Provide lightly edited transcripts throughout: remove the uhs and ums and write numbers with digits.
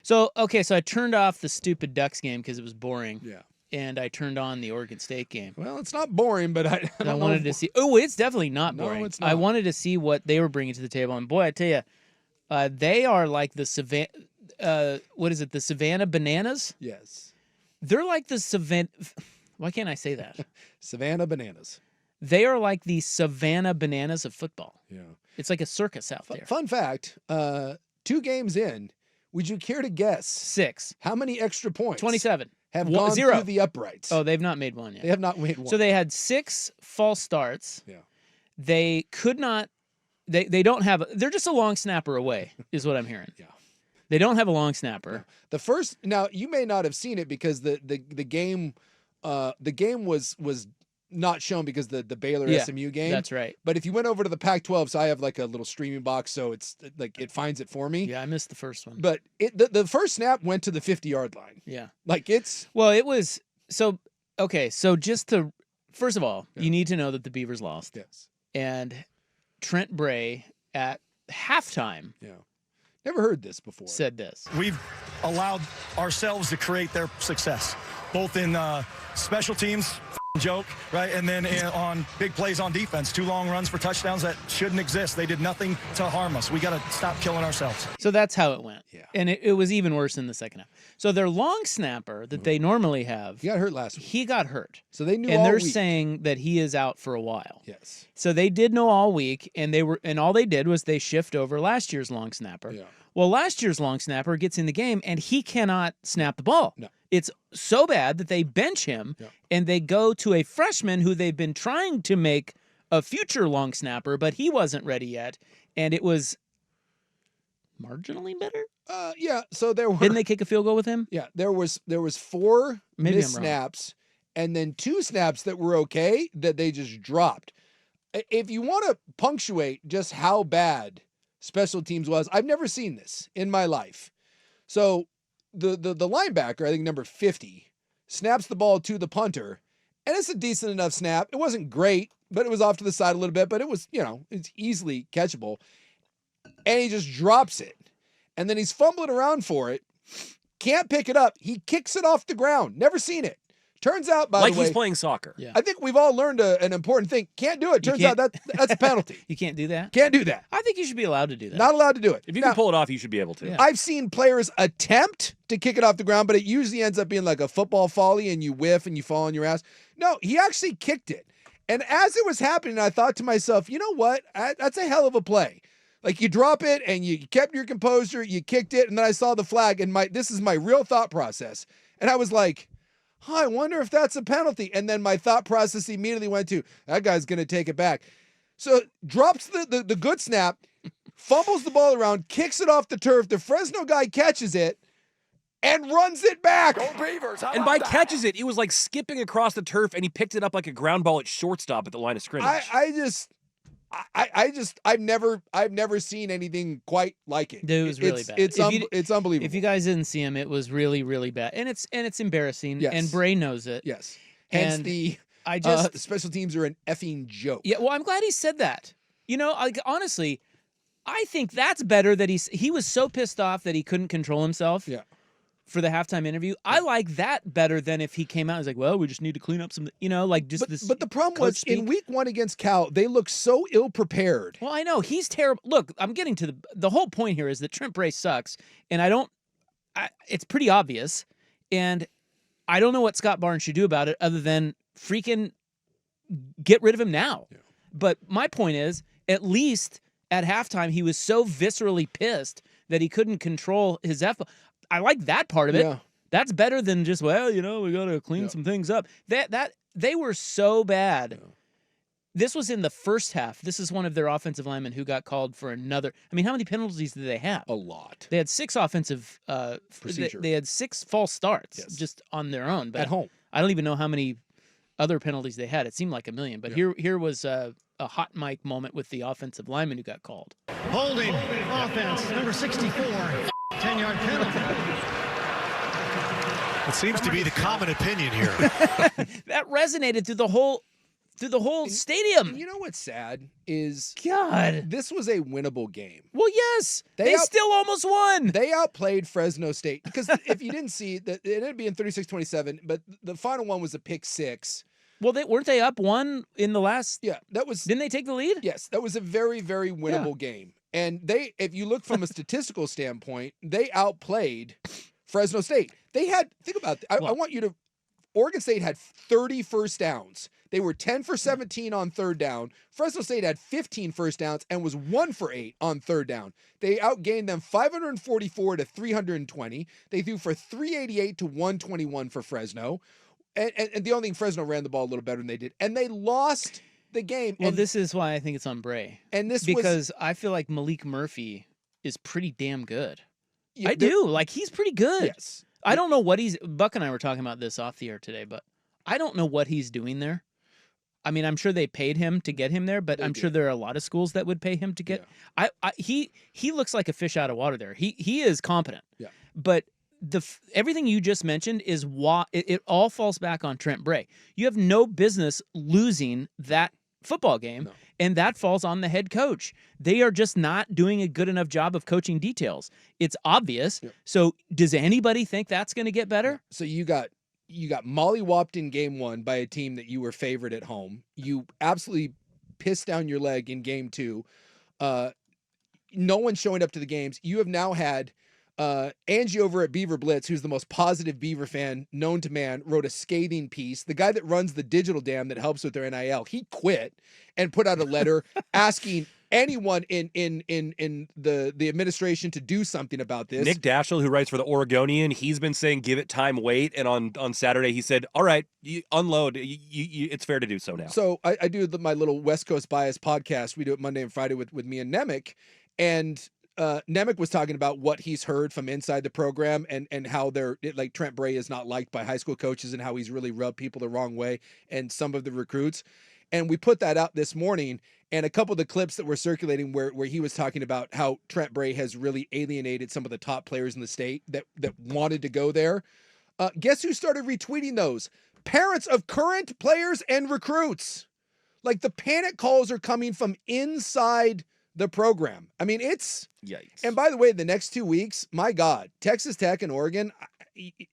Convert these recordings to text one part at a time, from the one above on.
So I turned off the stupid Ducks game because it was boring. Yeah. And I turned on the Oregon State game. Well, it's not boring, but I wanted to see. Oh, it's definitely not boring. No, it's not. I wanted to see what they were bringing to the table, and boy, I tell you, they are like the Savannah. What is it? The Savannah Bananas? Yes. They're like the Savannah. Why can't I say that? Savannah Bananas. They are like the Savannah Bananas of football. Yeah. It's like a circus out there. Fun fact: 2 games in, would you care to guess 6? how many extra points? 27. Have gone 0 through the uprights. Oh, they've not made one yet. They have not made one. So they had 6 false starts. Yeah. They could not. They don't have. They're just a long snapper away, is what I'm hearing. Yeah. They don't have a long snapper. Yeah. The first. Now you may not have seen it because the game was not shown because the Baylor SMU game. That's right. But if you went over to the Pac-12, so I have like a little streaming box, so it's like it finds it for me. Yeah, I missed the first one. But the first snap went to the 50-yard line. Yeah. Like it's. Well, it was so okay. So just to first of all, you need to know that the Beavers lost. Yes. And Trent Bray at halftime. Yeah. Never heard this before. Said this. We've allowed ourselves to create their success, both in special teams, joke, right? And then on big plays on defense, 2 long runs for touchdowns that shouldn't exist. They did nothing to harm us. We got to stop killing ourselves. So that's how it went. Yeah. And it was even worse in the second half. So their long snapper that they normally have. He got hurt last week. He got hurt. So they knew and all they're week. saying that he is out for a while. Yes. So they did know all week, and all they did was they shift over last year's long snapper. Yeah. Well, last year's long snapper gets in the game, and he cannot snap the ball. No. It's so bad that they bench him, and they go to a freshman who they've been trying to make a future long snapper, but he wasn't ready yet, and it was marginally better. Yeah. So there were. Didn't they kick a field goal with him? Yeah. There was 4 Maybe missed I'm wrong. snaps, and then 2 snaps that were okay that they just dropped. If you want to punctuate just how bad special teams was, I've never seen this in my life. So the linebacker, I think number 50, snaps the ball to the punter, and it's a decent enough snap. It wasn't great, but it was off to the side a little bit, but it was, it's easily catchable. And he just drops it. And then he's fumbling around for it. Can't pick it up. He kicks it off the ground. Never seen it. Turns out, by the way, like he's playing soccer. Yeah. I think we've all learned an important thing. Can't do it. Turns out that's a penalty. You can't do that? Can't do that. I think you should be allowed to do that. Not allowed to do it. If you can pull it off, you should be able to. Yeah. I've seen players attempt to kick it off the ground, but it usually ends up being like a football volley and you whiff and you fall on your ass. No, he actually kicked it. And as it was happening, I thought to myself, you know what? That's a hell of a play. Like you drop it and you kept your composure, you kicked it, and then I saw the flag and this is my real thought process. And I was like, I wonder if that's a penalty. And then my thought process immediately went to, that guy's going to take it back. So drops the good snap, fumbles the ball around, kicks it off the turf. The Fresno guy catches it and runs it back. And by catches it, he was like skipping across the turf, and he picked it up like a ground ball at shortstop at the line of scrimmage. I've never seen anything quite like it. Dude, it was really bad. It's unbelievable. If you guys didn't see him, it was really, really bad, and it's embarrassing. Yes. And Bray knows it. Yes. Hence And the special teams are an effing joke. Yeah. Well, I'm glad he said that. Honestly, I think that's better that he was so pissed off that he couldn't control himself. Yeah. For the halftime interview, I like that better than if he came out and was like, "Well, we just need to clean up some," this. But the problem was in week 1 against Cal, they looked so ill prepared. Well, I know he's terrible. Look, I'm getting to the whole point here is that Trent Bray sucks, and it's pretty obvious, and I don't know what Scott Barnes should do about it other than freaking get rid of him now. Yeah. But my point is, at least at halftime, he was so viscerally pissed that he couldn't control his F. I like that part of it. Yeah. That's better than just, we got to clean some things up. That they were so bad. Yeah. This was in the first half. This is one of their offensive linemen who got called for another. I mean, how many penalties did they have? A lot. They had 6 offensive procedure. They had 6 false starts just on their own. But at home. I don't even know how many other penalties they had. It seemed like a million. But here was a hot mic moment with the offensive lineman who got called. Holding offense, number 64, 10-yard penalty. It seems to be the common opinion here. That resonated through the whole through the whole And stadium. you know what's sad is God. this was a winnable game. Well, yes. They They out- still almost won. They outplayed Fresno State because if you didn't see that, it ended up being 36-27, but the final one was a pick six. Well, weren't they up one in the last? Yeah, that was Didn't they take the lead? yes, that was a very, very winnable game. And if you look from a statistical standpoint, they outplayed Fresno State. They had, think about it. I want you to, Oregon State had 30 first downs. They were 10 for 17 on third down. Fresno State had 15 first downs and was 1 for 8 on third down. They outgained them 544 to 320. They threw for 388 to 121 for Fresno. And the only thing, Fresno ran the ball a little better than they did. And they lost the game. Well, and this is why I think it's on Bray. And this because I feel like Malik Murphy is pretty damn good. Yeah, I do. Like, he's pretty good. Yes. I don't know what Buck and I were talking about this off the air today, but I don't know what he's doing there. I mean, I'm sure they paid him to get him there, but I'm sure there are a lot of schools that would pay him to get. Yeah. He looks like a fish out of water there. He is competent. Yeah. But everything you just mentioned is why it all falls back on Trent Bray. You have no business losing that football game, and that falls on the head coach. They are just not doing a good enough job of coaching details. It's obvious. Yep. So does anybody think that's going to get better? So you got mollywopped in game one by a team that you were favored at home. You absolutely pissed down your leg in game two. No one's showing up to the games. You have now had Angie over at Beaver Blitz, who's the most positive Beaver fan known to man, wrote a scathing piece. The guy that runs the digital dam that helps with their NIL, he quit and put out a letter asking anyone in the administration to do something about this. Nick Daschle, who writes for the Oregonian, he's been saying give it time, wait, and on Saturday he said, all right, you unload, it's fair to do so now. So I do my little West Coast Bias podcast. We do it Monday and Friday with me and Nemec, and Nemec was talking about what he's heard from inside the program and how like Trent Bray is not liked by high school coaches and how he's really rubbed people the wrong way and some of the recruits. And we put that out this morning, and a couple of the clips that were circulating where he was talking about how Trent Bray has really alienated some of the top players in the state that wanted to go there. Guess who started retweeting those? Parents of current players and recruits. Like, the panic calls are coming from inside the program. I mean, it's yikes. And by the way, the next 2 weeks, my God, Texas Tech and Oregon,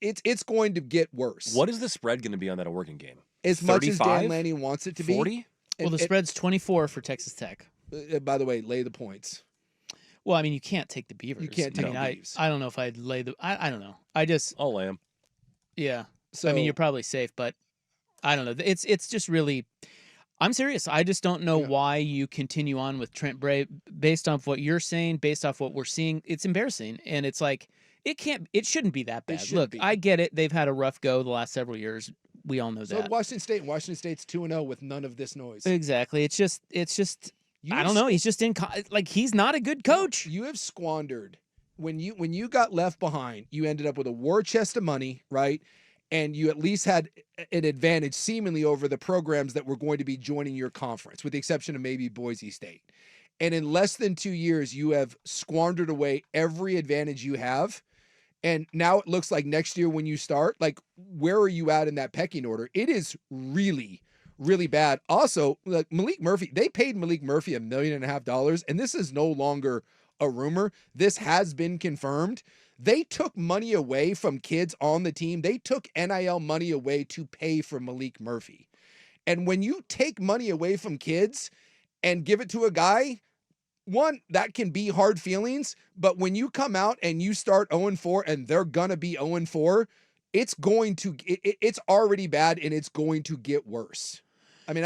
it's going to get worse. What is the spread going to be on that Oregon game? As 35? Much as Dan Lanning wants it to 40? be. Well, the spread's 24 for Texas Tech. By the way, lay the points. Well, I mean, you can't take the Beavers. You can't take the Beavs. I don't know if I'd lay I don't know. I'll lay them. Yeah. So I mean, you're probably safe, but I don't know. It's just really, I'm serious. I just don't know why you continue on with Trent Bray based off what you're saying, based off what we're seeing. It's embarrassing, and it's like it shouldn't be that bad. Look, I get it. They've had a rough go the last several years. We all know that. So Washington State's 2-0 with none of this noise. Exactly. It's just I don't know. He's just he's not a good coach. You have squandered when you got left behind. You ended up with a war chest of money, right? And you at least had an advantage seemingly over the programs that were going to be joining your conference, with the exception of maybe Boise State. And in less than 2 years, you have squandered away every advantage you have. And now it looks like next year when you start, like, where are you at in that pecking order? It is really, really bad. Also, like Malik Murphy, they paid Malik Murphy $1.5 million, and this is no longer a rumor. This has been confirmed. They took money away from kids on the team. They took NIL money away to pay for Malik Murphy. And when you take money away from kids and give it to a guy, one, that can be hard feelings, but when you come out and you start 0-4 and they're going to be 0-4, it's already bad and it's going to get worse. I mean,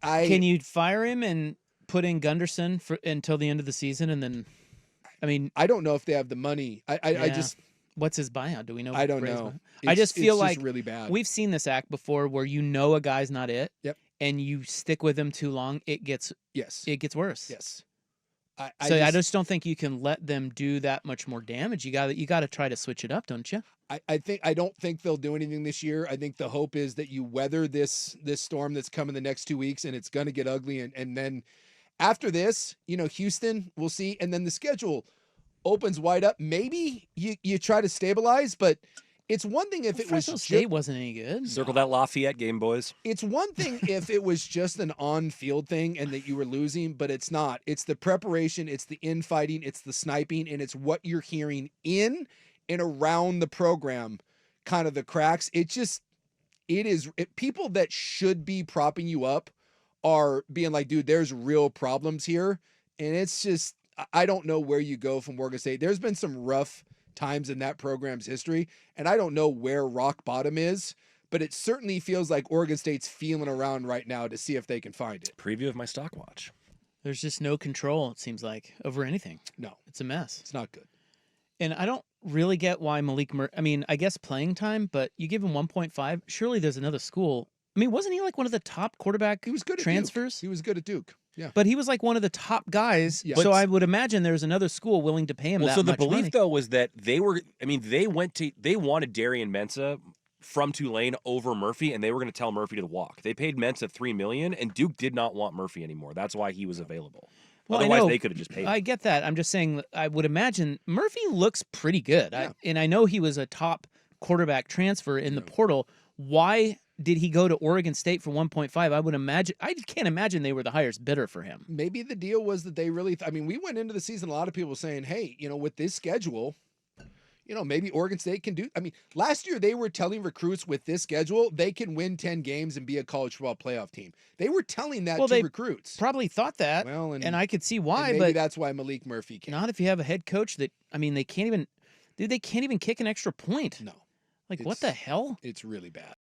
Can you fire him and put in Gunderson until the end of the season? And then, I mean, I don't know if they have the money. What's his buyout? Do we know? I don't know. I just feel like really bad. We've seen this act before where a guy's not it. Yep. And you stick with him too long, it gets worse. Yes. I just don't think you can let them do that much more damage. You got to try to switch it up, don't you? I don't think they'll do anything this year. I think the hope is that you weather this storm that's coming the next 2 weeks, and it's going to get ugly. And then after this, Houston, we'll see. And then the schedule opens wide up. Maybe you try to stabilize, but It's one thing if it was Fresno State wasn't any good. Circle that Lafayette game, boys. It's one thing if it was just an on-field thing and that you were losing, but it's not. It's the preparation, it's the infighting, it's the sniping, and it's what you're hearing in and around the program, kind of the cracks. People that should be propping you up are being like, dude, there's real problems here. And it's just, I don't know where you go from Oregon State. There's been some rough times in that program's history, and I don't know where rock bottom is, but it certainly feels like Oregon State's feeling around right now to see if they can find it. Preview of my stock watch. There's just no control, it seems like, over anything. No, It's a mess. it's not good. And I don't really get why I guess playing time, but you give him 1.5. Surely there's another school. I mean, wasn't he like one of the top quarterback He was good at transfers? Duke. He was good at Duke. Yeah. But he was like one of the top guys. Yeah. So But- I would imagine there's another school willing to pay him Well, that so the much belief money. though was that they wanted Darian Mensah from Tulane over Murphy, and they were going to tell Murphy to walk. They paid Mensah $3 million, and Duke did not want Murphy anymore. That's why he was available. Well, I Otherwise, know. they could have just paid him. I get that. I'm just saying, I would imagine Murphy looks pretty good. Yeah. And I know he was a top quarterback transfer in the portal. Why did he go to Oregon State for 1.5? I can't imagine they were the highest bidder for him. Maybe the deal was that they really, we went into the season, a lot of people saying, hey, with this schedule, maybe Oregon State can do. Last year they were telling recruits with this schedule, they can win 10 games and be a college football playoff team. They were telling that to they recruits. Probably thought that. Well, and I could see why, and maybe but that's why Malik Murphy came. not if you have a head coach that, they can't even kick an extra point. No, Like, what the it's- hell? it's really bad.